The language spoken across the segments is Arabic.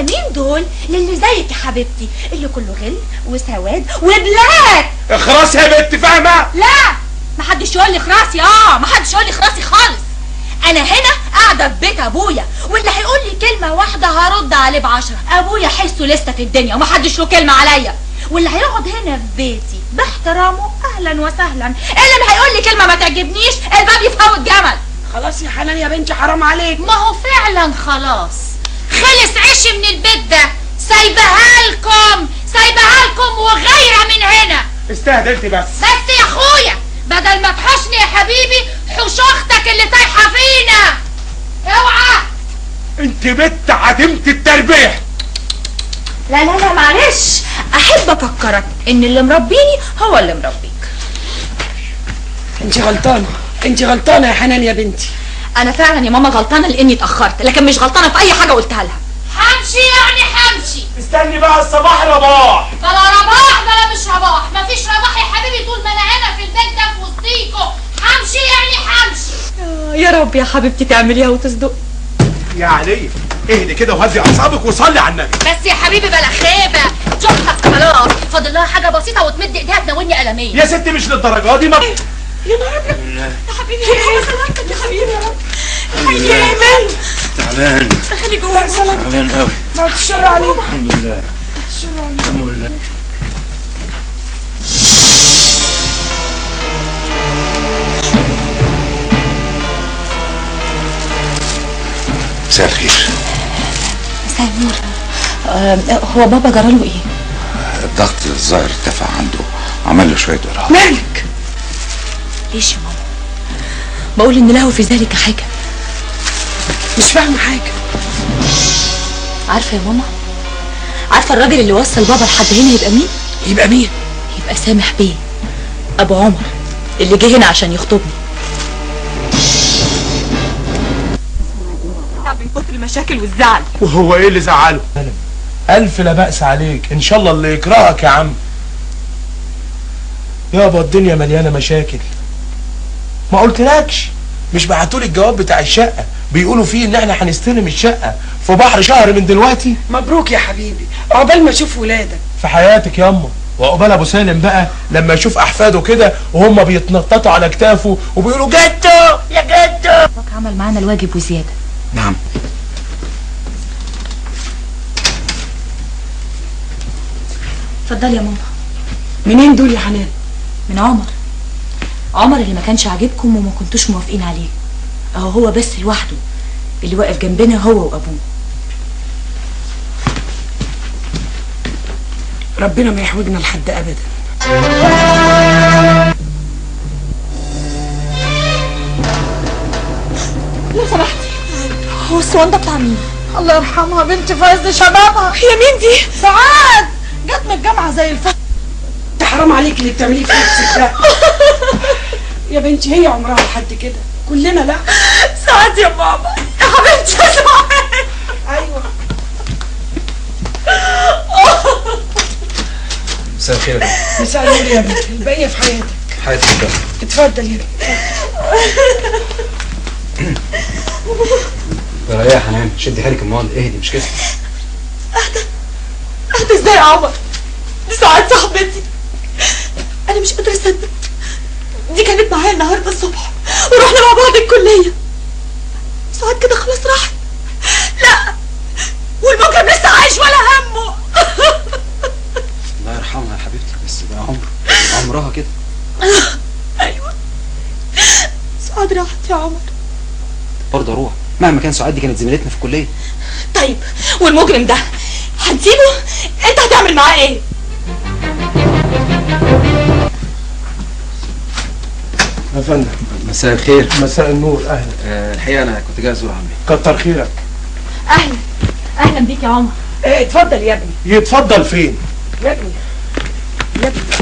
لمين دول؟ للي زيك يا حبيبتي، اللي كله غل وسواد وبلاك. اخرسي يا بنت، فاهمه؟ لا، محدش يقول لي خراسي. محدش يقول لي خراسي خالص. انا هنا قاعده في بيت ابويا، واللي هيقول لي كلمه واحده هرد عليه ب10. ابويا حسه لسه في الدنيا ومحدش له كلمه عليا، واللي هيقعد هنا في بيتي باحترامه اهلا وسهلا. اللي هيقول لي كلمه ما تعجبنيش الباب يفوت جمل. خلاص يا حنان يا بنتي، حرام عليك. ما هو فعلا خلاص خلص عيش من البيت ده. سايبها لكم وغيره من هنا. استهدلتي بس يا اخويا، بدل ما تحوشني يا حبيبي حوش اختك اللي طايحه فينا. اوعى انت بنت عديمه التربيه. لا معلش، احب افكرك ان اللي مربيني هو اللي مربيك. انت غلطانه يا حنان يا بنتي. انا فعلا يا ماما غلطانه لاني اتاخرت، لكن مش غلطانه في اي حاجه قلتها لها. همشي يعني همشي. استني بقى الصباح رباح. بلا رباح بلا مش رباح، مفيش رباح يا حبيبي طول ما انا هنا في البيت ده في وسطيكوا. همشي يعني همشي. يا رب يا حبيبتي تعمليها وتصدقي. يا علي اهدي كده وهدي اعصابك وصلي على النبي. بس يا حبيبي بلا خيبه، شوفها خلاص فاضل لها حاجه بسيطه وتمد ايديها تناولني قلمين. يا ستي مش للدرجه دي. يا نهار ابيض يا حبيبي، يا سلامتك يا حبيبي. يا رب يا ايمان. تعبان. خلي جوه. تعبان قوي. بعد الشر عليك. الحمد لله. الحمد لله. مساء الخير. مساء النور. هو بابا جراله ايه؟ الضغط الظاهر ارتفع عنده، عمل له شويه ارهاق. مالك؟ ليش يا ماما؟ بقول ان له في ذلك حاجه. مش فاهمه حاجه. عارفه يا ماما؟ عارفه الراجل اللي وصل بابا لحد هنا يبقى مين؟ يبقى سامح بيه ابو عمر اللي جه هنا عشان يخطبني. من كتر المشاكل والزعل. وهو ايه اللي زعله؟ الف لا بأس عليك، ان شاء الله اللي يكرهك يا عم. يابا الدنيا مليانه مشاكل. ما قلتلكش؟ مش بعتولي الجواب بتاع الشقه بيقولوا فيه ان احنا هنستلم الشقه في بحر شهر من دلوقتي؟ مبروك يا حبيبي، عقبال ما اشوف ولادك. في حياتك ياما. وعقبال ابو سالم بقى لما يشوف احفاده كده وهم بيتنططوا على كتافه وبيقولوا جدو يا جدو. باباك عمل معانا الواجب وزياده. نعم. اتفضلي يا ماما. منين دول يا حنان؟ من عمر اللي ما كانش عاجبكم وما كنتوش موافقين عليه. هو بس لوحده اللي واقف جنبنا هو وابوه. ربنا ما يحوجنا لحد ابدا. لو سمحتي، هو الصوان ده بتاع مين؟ الله يرحمها بنت فايز شبابها. هي مين دي؟ سعاد جت من الجامعه زي الفل. انت حرام عليك اللي بتعمليه في نفسك ده. يا بنتي هي عمرها لحد كده، كلنا لا. سعاد يا ماما يا حبيبتي يا سعاد. ايوه. مساء الخير يا بنت. مساء النور يا بنتي، البقيه في حياتك. حياتك بقى. اتفضل يا بنتي. يا حنان شدي حيلك امال، اهدي مش كده. اهدى ازاي يا عمر؟ دي سعاد صاحبتي. انا مش قادره اصدق. دي كانت معايا النهارده الصبح ورحنا مع بعض الكليه. سعاد كده خلاص راحت. لا، والمجرم لسه عايش ولا همه. الله يرحمها يا حبيبتي، بس ده عمرها كده. ايوه سعاد راحت يا عمر. برضه اروح مهما كان. سعاد دي كانت زميلتنا في الكليه. طيب والمجرم ده هتسيبه؟ انت هتعمل معاه ايه؟ يا فندم. مساء الخير. مساء النور. اهلا. الحقيقه انا كنت جاي ازور عمي. كتر خيرك. اهلا بيك يا عمر. اتفضل يا ابني. يتفضل فين؟ يا ابني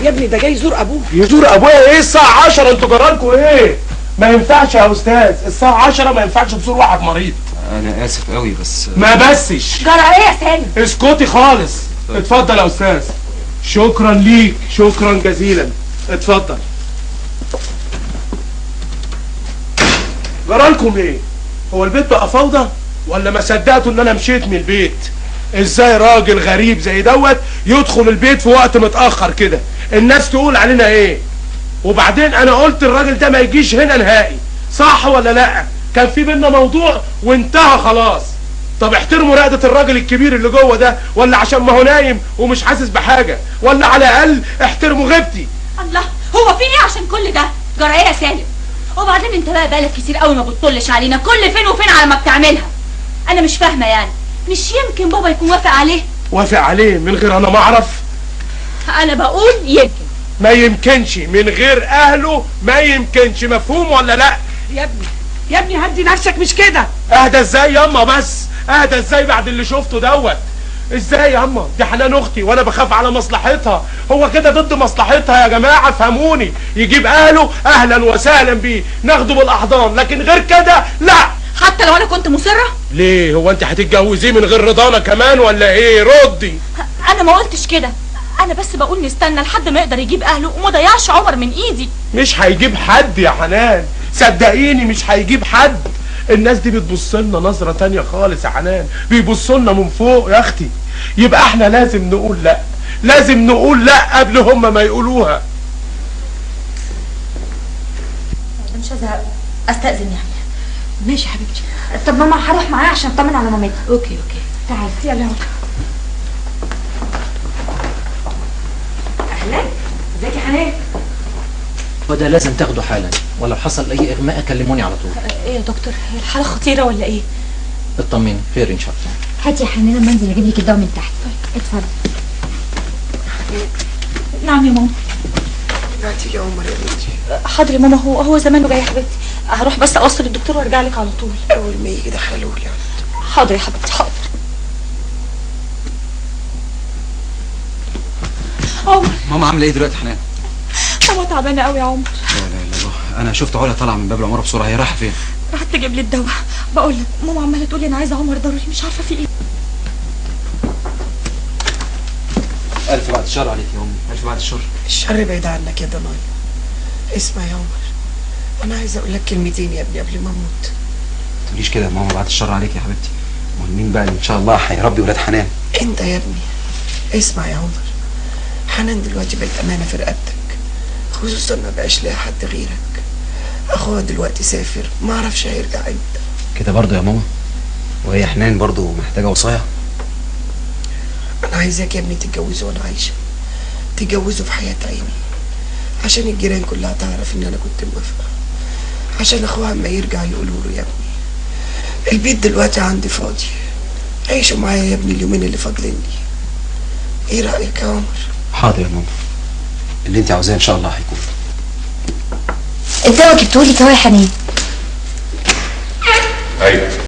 يا ابني ده جاي يزور ابوه. يزور ابويا ايه الساعه 10؟ انتوا جرالكوا ايه؟ ما ينفعش يا استاذ، الساعه 10 ما ينفعش تزور واحد مريض. انا اسف قوي بس ما بسش. جرى ايه يا سالم؟ اسكتي خالص. اتفضل يا استاذ. شكرا ليك، شكرا جزيلا. اتفضل. جرالكم ايه؟ هو البيت بقى فوضى ولا ما صدقتوا ان انا مشيت من البيت؟ ازاي راجل غريب زي دوت يدخل البيت في وقت متاخر كده؟ الناس تقول علينا ايه؟ وبعدين انا قلت الراجل ده ما يجيش هنا نهائي، صح ولا لا؟ كان في بينا موضوع وانتهى خلاص. طب احترموا رقدة الراجل الكبير اللي جوه ده، ولا عشان ما هو نايم ومش حاسس بحاجه، ولا على الاقل احترموا غيبتي. الله، هو في ايه عشان كل ده؟ جرى ايه يا سالم؟ وبعدين انت بقالك كتير قوي ما بتطلش علينا، كل فين وفين على ما بتعملها. انا مش فاهمه يعني، مش يمكن بابا يكون وافق عليه؟ وافق عليه من غير انا ما اعرف؟ انا بقول يمكن. ما يمكنش من غير اهله، ما يمكنش. مفهوم ولا لا؟ يا ابني هدي نفسك، مش كده. اهدى ازاي ياما؟ بس اهدى ازاي بعد اللي شفته دوت؟ ازاي ياما؟ دي حنان اختي وانا بخاف على مصلحتها. هو كده ضد مصلحتها يا جماعه؟ فهموني. يجيب اهله اهلا وسهلا بيه، ناخده بالاحضان، لكن غير كده لا. حتى لو انا كنت مصره؟ ليه؟ هو انت هتتجوزيه من غير رضانا كمان ولا ايه؟ ردي. انا ما قلتش كده، انا بس بقول نستنى لحد ما يقدر يجيب اهله وما ضيعش عمر من ايدي. مش هيجيب حد يا حنان، صدقيني مش هيجيب حد. الناس دي بتبص لنا نظره تانية خالص يا حنان، بيبصوا لنا من فوق يا اختي. يبقى احنا لازم نقول لا، لازم نقول لا قبل هم ما يقولوها. مش هزهق، استأذن يعني. ماشي يا حبيبتي. طب ماما هروح معاها عشان اطمن على مامتها. اوكي تعالي يلا يلا. اهلا، ازيك يا حنان؟ وده لازم تاخده حالا، ولو حصل اي اغماء كلموني على طول. ايه يا دكتور، هي الحاله خطيره ولا ايه؟ اطمني، خير ان شاء الله. هاتي يا حنان اما انزل اجيب لك الدواء من تحت. اتفضل. نعم يا ماما. هاتي يا عمر يا بنتي. حاضر يا ماما، هو زمانه جاي يا حبيبتي. هروح بس اوصل الدكتور وارجع لك على طول. اول ما يجي دخلوه لي. حاضر يا حبيبتي، حاضر. عمر، ماما عامله ايه دلوقتي حنان؟ ماما تعبانه قوي يا عمر. لا اله الا الله، انا شفت علا طالعه من باب العماره بسرعه، هي رايحه فين؟ راحت تجيب لي الدواء. بقول لك ماما عماله تقول لي انا عايزه عمر ضروري، مش عارفه في ايه. الف بعد الشر عليك يا امي، الف بعد الشر. الشر بعيد عنك يا ضنايا. اسمع يا عمر، انا عايزه اقول لك كلمتين يا ابني قبل ما اموت. ما تقوليش كده يا ماما، بعد الشر عليك يا حبيبتي. امال مين بقى اللي ان شاء الله هيربي ولاد حنان؟ انت يا ابني. اسمع يا عمر، حنان دلوقتي بقت امانه في رقبتك، خصوصا ما بقاش لها حد غيرك. اخوها دلوقتي سافر، ما اعرفش هيرجع امتى. كده برضه يا ماما؟ وهي حنان برضه محتاجه وصايه؟ انا عايزاك يا ابني تتجوزوا وانا عايشه، تتجوزوا في حياه عيني، عشان الجيران كلها تعرف ان انا كنت موافقه، عشان اخوها اما يرجع يقولوا له يا ابني البيت دلوقتي عندي فاضي، عيشوا معايا يا ابني اليومين اللي فاضلين لي. ايه رايك يا عمر؟ حاضر يا ماما، اللي انت عاوزاه ان شاء الله هيكون. الدواء جبتهولك اهو يا حنان.